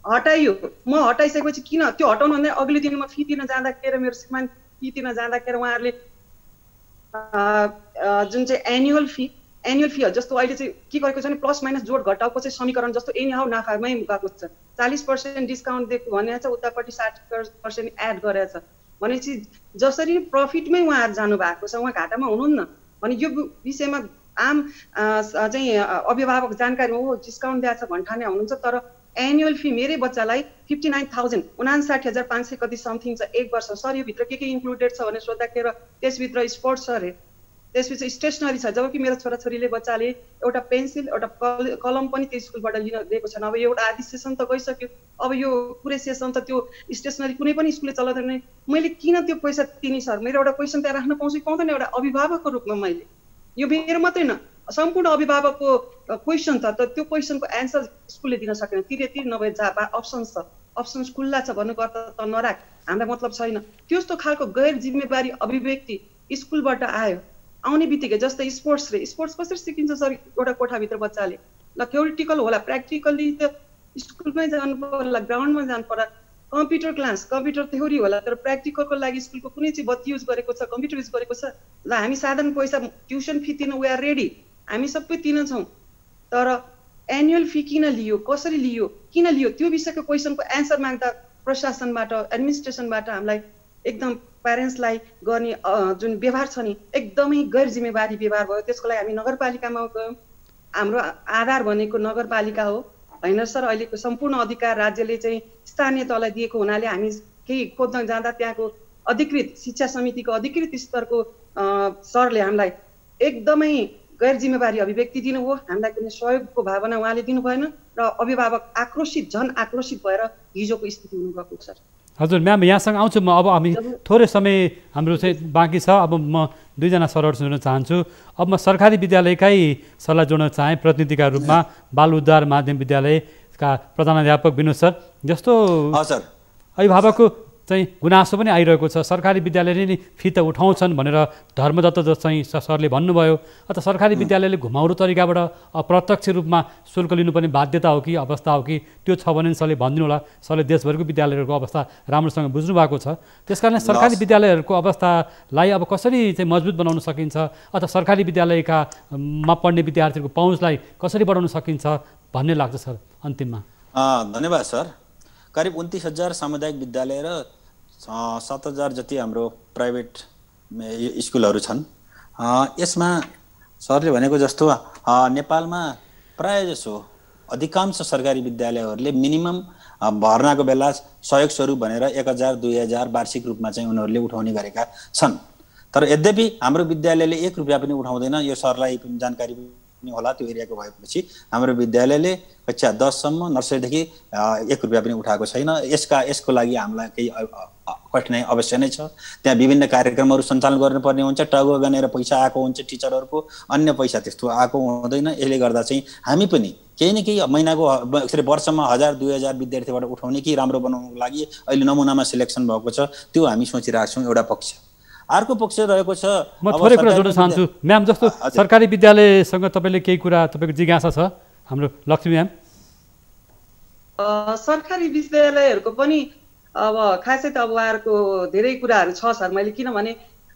हटाइयो। म हटाइसकेपछि किन त्यो हटाउनु भन्दा अघिल्लो दिन म फी तिर्न जाँदाखेरि, मेरो श्रीमान फी तिर्न जाँदाखेरि उहाँहरूले जुन चाहिँ एनुअल फी जस्तो अहिले चाहिँ के गरेको छ भने प्लस माइनस जोड घटाउको चाहिँ समीकरण जस्तो एनी हाउ नाफामै गएको छ। 40% डिस्काउन्ट दिएको भनेको छ, उतापट्टि 60% एड गरेछ भनेपछि जसरी प्रफिटमै उहाँहरू जानु भएको छ, उहाँ घाटामा हुनुहुन्न भने यो विषयमा आम चाहिँ अभिभावक जानकारी हो डिस्काउन्ट दिएको छ भन्ठाने हुनुहुन्छ। तर एनुअल फी मेरै बच्चालाई 59,000 59,500 कति समथिङ छ 1 वर्ष। सर यो भित्र के इन्क्लुडेड छ भने सोद्धाखेरि त्यसभित्र स्पोर्ट्स छ अरे, त्यसपछि स्टेसनरी छ। जबकि मेरो छोराछोरीले बच्चाले एउटा पेन्सिल एउटा कलम पनि त्यो स्कुलबाट लिन दिएको छैन। अब एउटा आदि सेसन त गइसक्यो, अब यो पुरै सेसन त त्यो स्टेसनरी कुनै पनि स्कुलले चलाउँदैन। मैले किन त्यो पैसा तिनी सर? मेरो एउटा क्वेसन त्यहाँ राख्न पाउँछु कि पाउँदैन? एउटा अभिभावकको रूपमा मैले यो मेरो मात्रै न सम्पूर्ण अभिभावकको क्वेसन छ। त त्यो क्वेसनको एन्सर स्कुलले दिन सकेन। तिर नभए जा अप्सन्स छ, अप्सन्स खुल्ला छ भन्नुपर्दा त नराख, हामीलाई मतलब छैन। त्यस्तो खालको गैर जिम्मेवारी अभिव्यक्ति स्कुलबाट आयो। आउने बित्तिकै जस्तै स्पोर्ट्स कसरी सिकिन्छ सर एउटा कोठाभित्र बच्चाले? ल थ्योरिटिकल होला, प्र्याक्टिकली त स्कुलमै जानु पर्ला, ग्राउन्डमा जानु पर्ला। कम्प्युटर क्लास, कम्प्युटर थ्योरी होला, तर प्र्याक्टिकलको लागि स्कुलको कुनै चाहिँ बत्ती युज गरेको छ, कम्प्युटर युज गरेको छ? ल हामी साधारण पैसा ट्युसन फी तिर्न वी आर रेडी, हामी सबै तिर्न छौँ। तर एनुअल फी किन लियो, कसरी लियो, किन लियो, त्यो विषयको क्वेसनको एन्सर माग्दा प्रशासनबाट एडमिनिस्ट्रेसनबाट हामीलाई एकदम प्यारेन्ट्सलाई गर्ने जुन व्यवहार छ नि एकदमै गैर जिम्मेवारी व्यवहार भयो। त्यसको लागि हामी नगरपालिकामा गयौँ। हाम्रो आधार भनेको नगरपालिका हो होइन सर? अहिलेको सम्पूर्ण अधिकार राज्यले चाहिँ स्थानीय तहलाई दिएको हुनाले हामी केही खोज्न जाँदा त्यहाँको अधिकृत शिक्षा समितिको अधिकृत स्तरको सरले हामीलाई एकदमै गैर जिम्मेवारी अभिव्यक्ति दिनुभयो। हामीलाई कुनै सहयोगको भावना उहाँले दिनु भएन र अभिभावक झन आक्रोशित भएर हिजोको स्थिति हुनुभएको सर। हजुर म्याम, यहाँसँग आउँछु म। अब हामी थोरै समय हाम्रो चाहिँ बाँकी छ। अब म 2 जना सरहरू सुन्न चाहन्छु। अब म सरकारी विद्यालयकै सल्लाह जोड्न चाहेँ प्रतिनिधिका रूपमा। बाल उद्धार माध्यमिक विद्यालयका प्रधानाध्यापक विनोद सर, जस्तो अभिभावकको चाहिँ गुनासो पनि आइरहेको छ, सरकारी विद्यालयले नि फी त उठाउँछन् भनेर धर्मदत्त चाहिँ सरले भन्नुभयो। अथवा सरकारी विद्यालयले घुमाउरो तरिकाबाट अप्रत्यक्ष रूपमा शुल्क लिनुपर्ने बाध्यता हो कि अवस्था हो कि त्यो छ भने सरले भनिदिनु होला। सरले देशभरको विद्यालयहरूको अवस्था राम्रोसँग बुझ्नु भएको छ। त्यसकारण सरकारी विद्यालयहरूको अवस्थालाई अब कसरी चाहिँ मजबुत बनाउन सकिन्छ अथवा सरकारी विद्यालयमा पढ्ने विद्यार्थीहरूको पहुँचलाई कसरी बढाउन सकिन्छ भन्ने लाग्छ सर अन्तिममा? धन्यवाद सर। करिब 29,000 सामुदायिक विद्यालय र 7,000 जति हाम्रो प्राइभेट स्कुलहरू छन्। यसमा सरले भनेको जस्तो नेपालमा प्रायःजसो अधिकांश सरकारी विद्यालयहरूले मिनिमम भर्नाको बेला सहयोग स्वरूप भनेर 1,000 2,000 वार्षिक रूपमा चाहिँ उनीहरूले उठाउने गरेका छन्। तर यद्यपि हाम्रो विद्यालयले 1 रुपैयाँ पनि उठाउँदैन। यो सरलाई पनि जानकारी पनि होला त्यो एरियाको भएपछि हाम्रो विद्यालयले कक्षा 10 सम्म नर्सरीदेखि 1 रुपैयाँ पनि उठाएको छैन। यसको लागि हामीलाई केही कठिनाइ अवश्य नै छ। त्यहाँ विभिन्न कार्यक्रमहरू सञ्चालन गर्नुपर्ने हुन्छ, टगो गनेर पैसा आएको हुन्छ टिचरहरूको, अन्य पैसा त्यस्तो आएको हुँदैन। यसले गर्दा चाहिँ हामी पनि केही न केही महिनाको वर्षमा 1000-2000 विद्यार्थीबाट उठाउने कि राम्रो बनाउनको लागि अहिले नमुनामा सिलेक्सन भएको छ, त्यो हामी सोचिरहेको छौँ। एउटा पक्ष। अर्को पक्ष रहेको छ। म थोरै कुरा जोड्न चाहन्छु म्याम। जस्तो सरकारी विद्यालयसँग तपाईँले केही कुरा तपाईँको जिज्ञासा छ हाम्रो लक्ष्मी म्याम? सरकारी विद्यालयहरूको पनि अब खासै त अब उहाँहरूको धेरै कुराहरू छ सर। मैले किनभने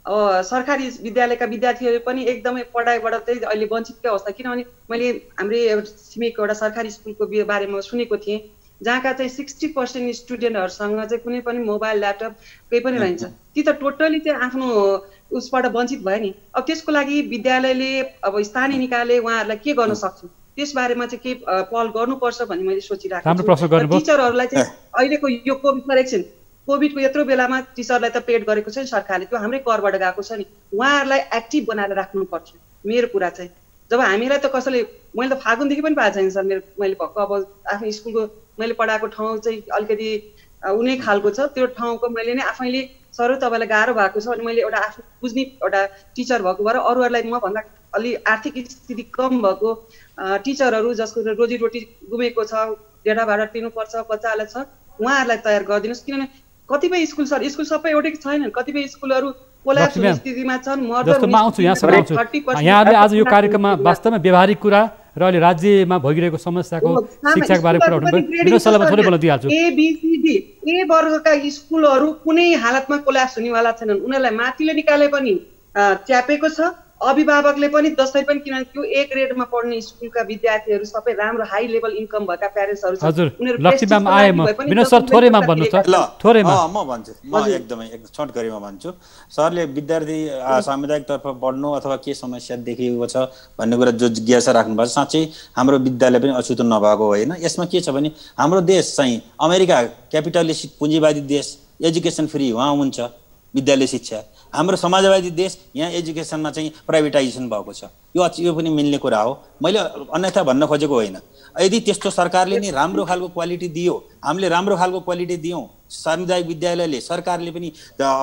अब सरकारी विद्यालयका विद्यार्थीहरू पनि एकदमै पढाइबाट चाहिँ अहिले वञ्चितकै अवस्था। किनभने मैले हाम्रै छिमेकीको एउटा सरकारी स्कुलको बारेमा सुनेको थिएँ जहाँका चाहिँ 60% स्टुडेन्टहरूसँग चाहिँ कुनै पनि मोबाइल ल्यापटप केही पनि रहन्छ। ती त टोटली चाहिँ आफ्नो उसबाट वञ्चित भयो नि। अब त्यसको लागि विद्यालयले अब स्थानीय निकायले उहाँहरूलाई के गर्न सक्छ त्यसबारेमा चाहिँ के पहल गर्नुपर्छ भन्ने मैले सोचिरहेको छु। टिचरहरूलाई चाहिँ अहिलेको यो कोभिडको यत्रो बेलामा टिचरलाई त पेड गरेको छ नि सरकारले, त्यो हाम्रै करबाट गएको छ नि। उहाँहरूलाई एक्टिभ बनाएर राख्नुपर्छ मेरो कुरा चाहिँ। जब हामीलाई त कसैले, मैले त फागुनदेखि पनि पाएको छैन सर। मैले भक्क अब आफ्नो स्कुलको मैले पढाएको ठाउँ चाहिँ अलिकति उनी खालको छ, त्यो ठाउँको मैले नै आफैले सर तपाईँलाई गाह्रो भएको छ अनि मैले एउटा आफ्नो बुझ्ने एउटा टिचर भएको भएर अरूहरूलाई मभन्दा अलि आर्थिक स्थिति कम भएको टिचरहरू जसको रोजीरोटी गुमेको छ, डेढा भाडा तिर्नुपर्छ, बच्चाहरूलाई छ, उहाँहरूलाई तयार गरिदिनुहोस्। किनभने कतिपय स्कुल सर, स्कुल सबै एउटै छैनन्, कतिपय स्कुलहरू कोल्याप्स हुने स्थितिमा छन्। यहाँले आज यो कार्यक्रममा वास्तवमा व्यवहारिक कुरा र अहिले राज्यमा भइरहेको समस्याको शिक्षाको बारेमा कुरा उठाउनुभयो। थोरै बोल्न दिइहाल्छु। ABCD ए वर्गका स्कुलहरू कुनै हालतमा कोल्याप्स हुनेवाला छैनन्। उनीहरूलाई माथिले निकाले पनि च्यापेको छ, अभिभावकले पनि जसरी पनि। किनभने त्यो A ग्रेडमा पढ्ने स्कुलका विद्यार्थीहरू सबै राम्रो हाई लेभल इन्कम भएका प्यारेन्ट्सहरू छन्। हजुर लक्ष्मी म्याम आए म विनोद सर थोरैमा भन्नु त। थोरैमा म भन्छु, म एकदमै छोटकरीमा भन्छु। सरले विद्यार्थी सामुदायिक तर्फ बढ्नु अथवा के समस्या देखिएको छ भन्ने कुरा जो जिज्ञासा राख्नुपर्छ। साँच्चै हाम्रो विद्यालय पनि अछुतो नभएको होइन। यसमा के छ भने हाम्रो देश चाहिँ अमेरिका क्यापिटलिस्ट पुँजीवादी देश, एजुकेसन फ्री वहाँ हुन्छ विद्यालय शिक्षा। हाम्रो समाजवादी देश यहाँ एजुकेसनमा चाहिँ प्राइभेटाइजेसन भएको छ। यो पनि मिल्ने कुरा हो। मैले अन्यथा भन्न खोजेको होइन। यदि त्यस्तो सरकारले नि राम्रो खालको क्वालिटी दियो, हामीले राम्रो खालको क्वालिटी दियौँ, सामुदायिक विद्यालयले सरकारले पनि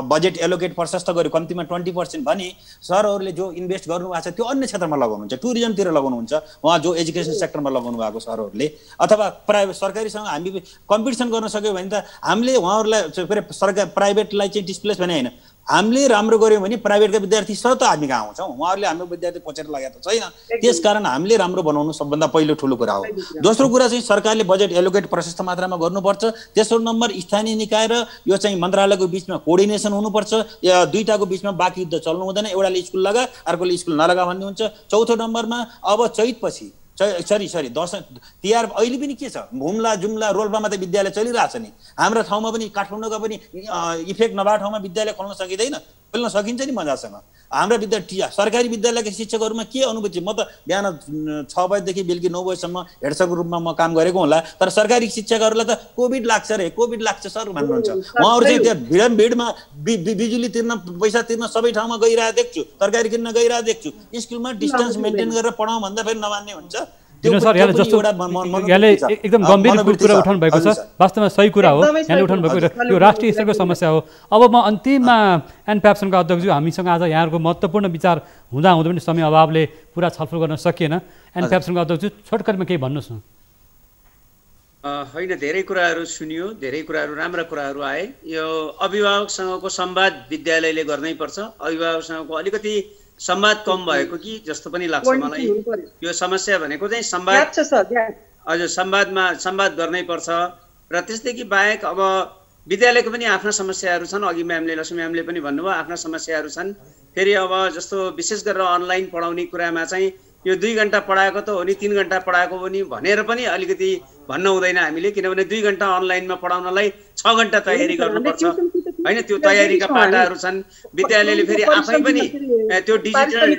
बजेट एलोकेट प्रशस्त गर्यो कम्तीमा 20% भने सरहरूले जो इन्भेस्ट गर्नुभएको छ त्यो अन्य क्षेत्रमा लगाउनुहुन्छ, टुरिज्मतिर लगाउनुहुन्छ, उहाँ जो एजुकेसन सेक्टरमा लगाउनु भएको सरहरूले अथवा सरकारीसँग हामी कम्पिटिसन गर्न सक्यो भने त हामीले उहाँहरूलाई सरकार प्राइभेटलाई चाहिँ डिस्प्लेस भने होइन, हामीले राम्रो गर्यौँ भने प्राइभेटका विद्यार्थी त हामी कहाँ आउँछौँ, उहाँहरूले हाम्रो विद्यार्थी पछेर लागेको त छैन। त्यसकारण हामीले राम्रो बनाउनु सबभन्दा पहिलो ठुलो कुरा हो। दोस्रो कुरा चाहिँ सरकारले बजेट एलोकेट प्रशस्त मात्रामा गर्नुपर्छ। तेस्रो नम्बर स्थानीय निकाय र यो चाहिँ मन्त्रालयको बिचमा कोअर्डिनेसन हुनुपर्छ। दुईटाको बिचमा बाँकी युद्ध चल्नु हुँदैन, एउटाले स्कुल लगा अर्कोले स्कुल नलगा भन्ने हुन्छ। चौथो नम्बरमा अब चैतपछि दसैँ तिहार अहिले पनि के छ, घुम्ला जुम्ला रोल्पामा त विद्यालय चलिरहेछ नि। हाम्रो ठाउँमा पनि काठमाडौँका पनि इफेक्ट नभएको ठाउँमा विद्यालय खोल्न सकिँदैन, खोल्न सकिन्छ नि मजासँग। हाम्रा सरकारी विद्यालयका शिक्षकहरूमा के अनुभूति, म त बिहान 6 बजेदेखि बेलुकी 9 बजेसम्म हेडसरको रूपमा म काम गरेको होला, तर सरकारी शिक्षकहरूलाई त कोभिड लाग्छ रे, कोभिड लाग्छ सर भन्नुहुन्छ। उहाँहरू चाहिँ त्यहाँ भिडमा बिजुली तिर्न, पैसा तिर्न सबै ठाउँमा गइरहेको देख्छु, तरकारी किन्न गइरहेको देख्छु। स्कुलमा डिस्टेन्स मेन्टेन गरेर पढाउँ भन्दा फेरि नमान्ने हुन्छ। यहाँले एकदम गम्भीर कुरा उठाउनु भएको छ, वास्तवमा सही कुरा हो। यहाँले उठाउनु भएको यो राष्ट्रिय स्तरको समस्या हो। अब म अन्तिममा एनप्याप्सनका अध्यक्षज्यू, हामीसँग आज यहाँहरूको महत्त्वपूर्ण विचार हुँदा पनि समय अभावले पुरा छलफल गर्न सकिएन। एनप्याप्सनका अध्यक्षज्यू छोटकरीमा केही भन्नुहोस् न। होइन, धेरै कुराहरू सुनियो, धेरै कुराहरू राम्रा कुराहरू आए। यो अभिभावकसँगको संवाद विद्यालयले गर्नैपर्छ। अभिभावकसँगको अलिकति संवाद कम भएको कि जस्तो पनि लाग्छ मलाई। यो समस्या भनेको चाहिँ हजुर संवाद गर्नै पर्छ। र त्यसदेखि बाहेक अब विद्यालयको पनि आफ्ना समस्याहरू छन्। अघि लक्ष्मी म्यामले पनि भन्नुभयो आफ्ना समस्याहरू छन्। फेरि अब जस्तो विशेष गरेर अनलाइन पढाउने कुरामा चाहिँ यो 2 घण्टा पढाएको त हो नि, 3 घण्टा पढाएको हो नि भनेर पनि अलिकति भन्न हुँदैन हामीले। किनभने 2 घण्टा अनलाइनमा पढाउनलाई 6 घण्टा तयारी गर्नुपर्छ होइन। त्यो तयारीका पाटाहरू छन्। विद्यालयले फेरि आफै पनि त्यो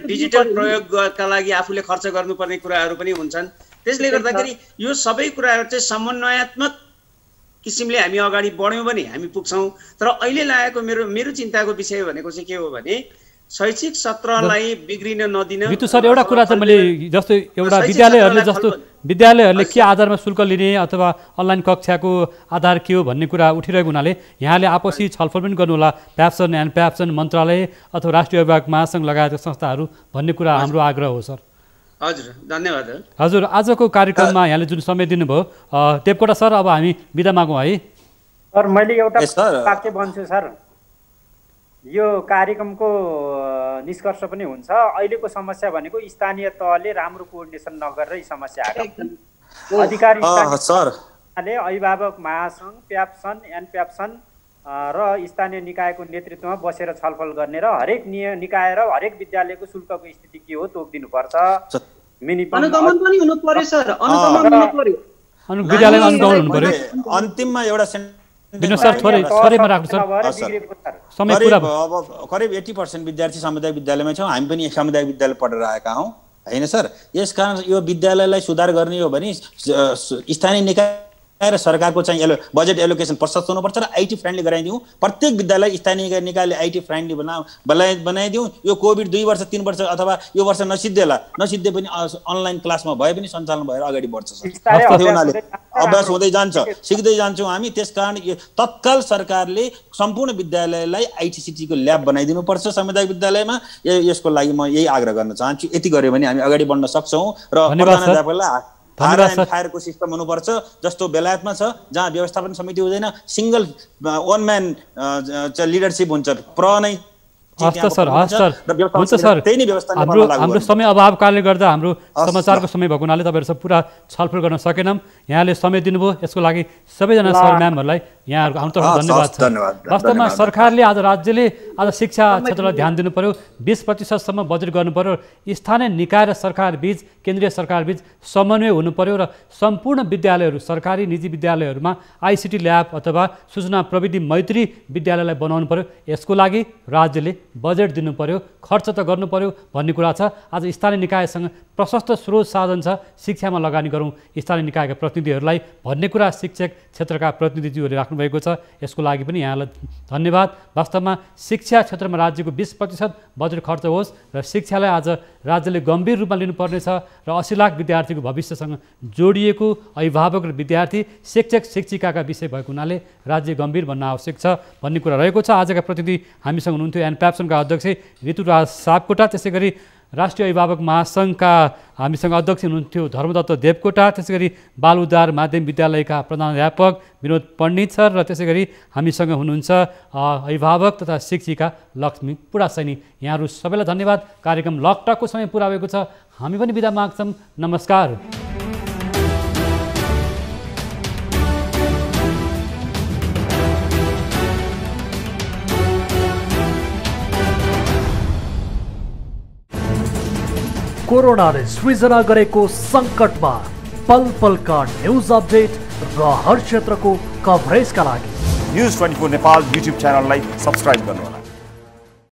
डिजिटल प्रयोगका लागि आफूले खर्च गर्नुपर्ने कुराहरू पनि हुन्छन्। त्यसले गर्दाखेरि यो सबै कुराहरू चाहिँ समन्वयात्मक किसिमले हामी अगाडि बढ्यौँ भने हामी पुग्छौँ। तर अहिले लागेको मेरो चिन्ताको विषय भनेको चाहिँ के हो भने शैक्षिक सत्रलाई बिग्रिन नदिन। ऋतु सर, एउटा कुरा चाहिँ मैले जस्तो एउटा विद्यालयहरूले के आधारमा शुल्क लिने अथवा अनलाइन कक्षाको आधार के हो भन्ने कुरा उठिरहेको हुनाले यहाँले आपसी छलफल पनि गर्नुहोला, प्याप्सन एन्ड प्याप्सन मन्त्रालय अथवा राष्ट्रिय अभिभावक महासङ्घ लगायतका संस्थाहरू भन्ने कुरा हाम्रो आग्रह हो सर। हजुर, धन्यवाद। हजुर, आजको कार्यक्रममा यहाँले जुन समय दिनुभयो, देवकोटा सर अब हामी बिदा मागौँ है। सर मैले एउटा वाक्य भन्छु सर, यो कार्यक्रमको निष्कर्ष पनि हुन्छ। अहिलेको समस्या भनेको स्थानीय तहले राम्रो कोअर्डिनेसन नगरेर समस्या आएको। अधिकारी स्थानीय अभिभावक महासङ्घ, प्याप्सन एन्ड प्याप्सन र स्थानीय निकायको नेतृत्वमा बसेर छलफल गर्ने र हरेक निकाय र हरेक विद्यालयको शुल्कको स्थिति के हो तोकिदिनुपर्छ। अनुगमन पनि हुनु पर्यो सर, अनुगमन हुनु पर्यो, विद्यालयमा अनुगमन हुनु पर्यो। अन्तिममा एउटा करिब 80% विद्यार्थी सामुदायिक विद्यालयमा छौँ, हामी पनि सामुदायिक विद्यालय पढेर आएका हौँ होइन सर। यसकारण यो विद्यालयलाई सुधार गर्ने हो भने स्थानीय निकाय र सरकारको चाहिँ बजेट एलोकेसन प्रशस्त हुनुपर्छ र आइटी फ्रेन्डली गराइदिउँ। प्रत्येक विद्यालय स्थानीय निकायले आइटी फ्रेन्डली बनाइदिउँ। यो कोभिड 2 वर्ष 3 वर्ष अथवा यो वर्ष नसिद्धे पनि अनलाइन क्लासमा भए पनि सञ्चालन भएर अगाडि बढ्छ सर। हुनाले अभ्यास हुँदै जान्छ, सिक्दै जान्छौँ हामी। त्यसकारण तत्काल सरकारले सम्पूर्ण विद्यालयलाई आइटीसीटीको ल्याब बनाइदिनुपर्छ सामुदायिक विद्यालयमा। यसको लागि म यही आग्रह गर्न चाहन्छु। यति गऱ्यो भने हामी अगाडि बढ्न सक्छौँ र फायरको सिस्टम हुनुपर्छ जस्तो बेलायतमा छ, जहाँ व्यवस्थापन समिति हुँदैन, सिंगल वन म्यान लिडरसिप हुन्छ। नै हस् सर, हुन्छ सर। हाम्रो समय अभाव कारणले गर्दा हाम्रो समाचारको समय भएको हुनाले तपाईँहरू सब पुरा छलफल गर्न सकेनौँ। यहाँले समय दिनुभयो, यसको लागि सबैजना सर म्यामहरूलाई यहाँहरूको हाम्रो तर्फबाट धन्यवाद छ। वास्तवमा सरकारले राज्यले आज शिक्षा क्षेत्रलाई ध्यान दिनु पर्यो, 20% बजेट गर्नु पर्यो, स्थानीय निकाय र सरकार बीच, केन्द्रीय सरकार बीच समन्वय हुनु पर्यो र सम्पूर्ण विद्यालयहरू, सरकारी निजी विद्यालयहरूमा आइसिटी ल्याब अथवा सूचना प्रविधि मैत्री विद्यालयलाई बनाउनु पर्यो। यसको लागि राज्यले बजेट दिनु पर्यो, खर्च त गर्नु पर्यो भन्ने कुरा छ। आज स्थानीय निकायसँग प्रशस्त स्रोत साधन छ, शिक्षामा लगानी गरौँ स्थानीय निकायका प्रतिनिधिहरूलाई भन्ने कुरा शिक्षक क्षेत्रका प्रतिनिधिज्यूहरूले राख्नुभएको छ। यसको लागि पनि यहाँलाई धन्यवाद। वास्तवमा शिक्षा क्षेत्रमा राज्यको 20% बजेट खर्च होस् र शिक्षालाई आज राज्यले गम्भीर रूपमा लिनुपर्नेछ र 80 लाख विद्यार्थीको भविष्यसँग जोडिएको अभिभावक र विद्यार्थी, शिक्षक शिक्षिकाका विषय भएको हुनाले राज्य गम्भीर भन्न आवश्यक छ भन्ने कुरा रहेको छ। आजका प्रतिनिधि हामीसँग हुनुहुन्थ्यो एनप्याप्सनका अध्यक्ष ऋतुराज सापकोटा, त्यसै गरी राष्ट्रिय अभिभावक महासङ्घका हामीसँग अध्यक्ष हुनुहुन्थ्यो धर्मदत्त देवकोटा, त्यसै गरी बाल उद्धार माध्यमिक विद्यालयका प्रधानाध्यापक विनोद पण्डित सर र त्यसै गरी हामीसँग हुनुहुन्छ अभिभावक तथा शिक्षिका लक्ष्मी पुडासैनी। यहाँहरू सबैलाई धन्यवाद। कार्यक्रम लकटकको समय पुरा भएको छ, हामी पनि बिदा माग्छौँ। नमस्कार। कोरोनाले सृजना गरेको सङ्कटमा पल पलका न्युज अपडेट र हर क्षेत्रको कभरेजका लागि न्युज 24 नेपाल युट्युब च्यानललाई सब्स्क्राइब गर्नुहोला।